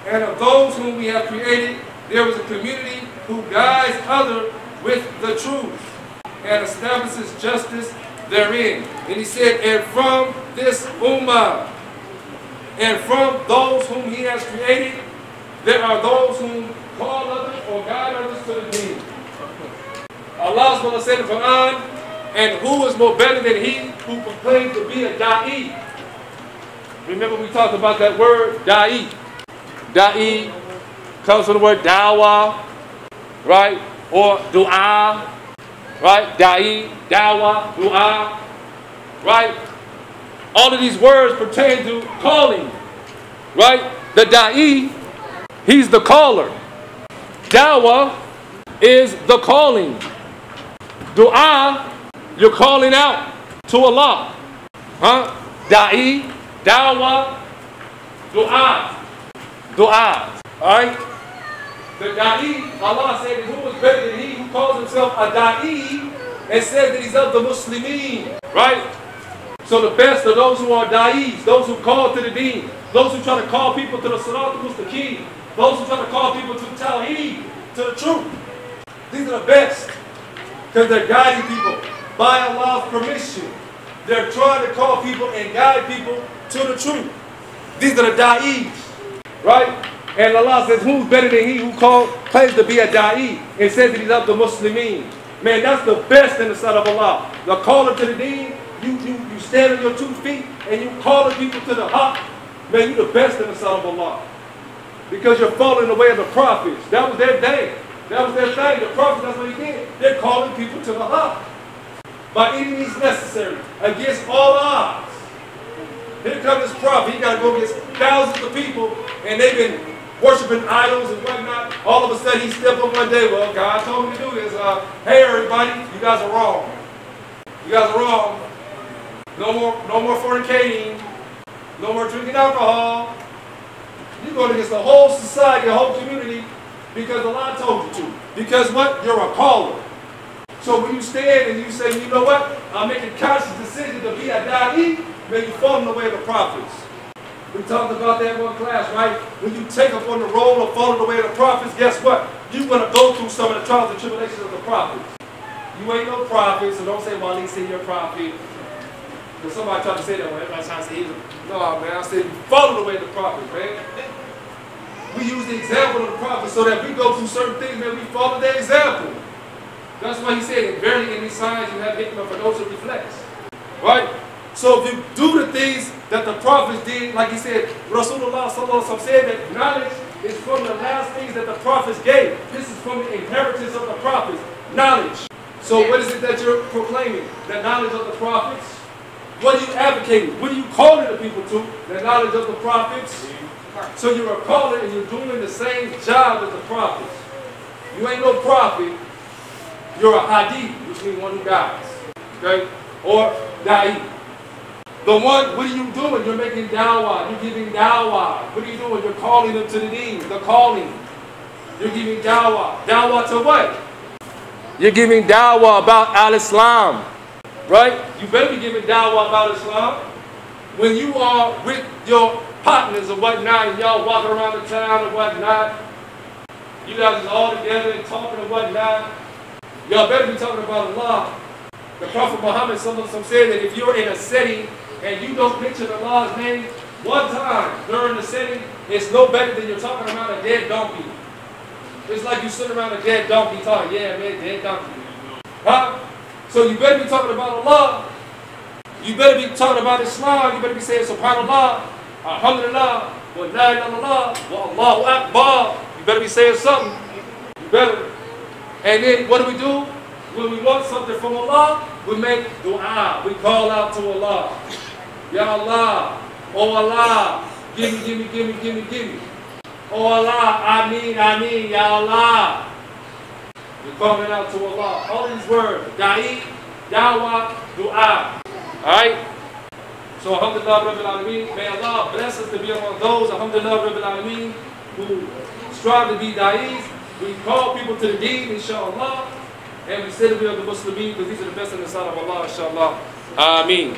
and of those whom we have created, there is a community who guides others with the truth and establishes justice therein. And he said, and from this ummah, and from those whom he has created, there are those whom call others or guide others to the deen. Allah SWT said in the Quran, and who is more better than he who proclaims to be a da'i? Remember we talked about that word, da'i. Da'i comes from the word Dauwah, right? Or dua, right? Da'i, Dauwah, dua, right? All of these words pertain to calling, right? The da'i, he's the caller. Dauwah is the calling. Dua, you're calling out to Allah. Huh? Da'i, Dauwah, dua. Dua. Alright? The da'i, Allah said, who is better than he who calls himself a da'i and says that he's of the Muslimeen. Right? So the best are those who are da'is, those who call to the deen, those who try to call people to the Sirat al-Mustaqim, those who try to call people to Tawheed, to the truth. These are the best. Because they're guiding people by Allah's permission. They're trying to call people and guide people to the truth. These are the da'is. Right? And Allah says, who's better than he who claims to be a da'i and says that he's of the Muslimeen? Man, that's the best in the sight of Allah. The caller to the deen, you stand on your 2 feet and you calling people to the haqq. Man, you're the best in the sight of Allah. Because you're following the way of the prophets. That was their day. That was their thing. The prophets, that's what he did. They're calling people to the haqq. By any means necessary. Against all odds. Here comes this prophet. He got to go against thousands of people. And they've been worshiping idols and whatnot. All of a sudden he stepped up one day. Well, God told me to do this. Hey everybody, you guys are wrong. You guys are wrong. No more fornicating. No more drinking alcohol. You're going against the whole society, the whole community, because Allah told you to. Because what? You're a caller. So when you stand and you say, you know what? I'm making conscious decision to be a da'i, then you fall in the way of the prophets. We talked about that in one class, right? When you take up on the role of following the way of the prophets, guess what? You're going to go through some of the trials and tribulations of the prophets. You ain't no prophet, so don't say, well, at least say you're a prophet. Because somebody tried to say that when everybody's trying to say he's a... No, man, I said follow the way of the prophets, man. We use the example of the prophets so that we go through certain things, man, we follow their example. That's why he said, verily in these signs you have hikmah for those who reflect. Right? So if you do the things that the prophets did, like he said, Rasulullah said that knowledge is from the last things that the prophets gave. This is from the inheritance of the prophets. Knowledge. So what is it that you're proclaiming? The knowledge of the prophets? What are you advocating? What are you calling the people to? The knowledge of the prophets? So you're a caller and you're doing the same job as the prophets. You ain't no prophet. You're a hadith, which means one who guides. Okay? Or da'i. The one, what are you doing? You're making dawah. You're giving dawah. What are you doing? You're calling them to the deen. The calling. You're giving dawah. Dawah to what? You're giving dawah about Al-Islaam. Right? You better be giving dawah about Islam. When you are with your partners or whatnot, and y'all walking around the town and whatnot, you guys are all together and talking and whatnot, y'all better be talking about Allah. The Prophet Muhammad said that if you're in a setting and you don't mention Allah's name one time during the setting, it's no better than you're talking about a dead donkey. It's like you sit around a dead donkey talking, yeah man, dead donkey. Huh? So you better be talking about Allah. You better be talking about Islam. You better be saying SubhanAllah, Alhamdulillah, wa la ilaha illallah, wa Allahu Akbar. You better be saying something. You better. And then what do? When we want something from Allah, we make dua. We call out to Allah. Ya Allah, oh Allah, give me, give me, give me, give me, give me. Oh Allah, Ameen, Ameen, Ya Allah. We're calling out to Allah. All these words, da'i, dawah, dua. Alright? So alhamdulillah Rabbil Alameen, may Allah bless us to be among those, alhamdulillah Rabbil Alameen, who strive to be da'is. We call people to the deen, inshallah. And we say that we are the Muslimeen because these are the best in the sight of Allah, inshallah. Ameen.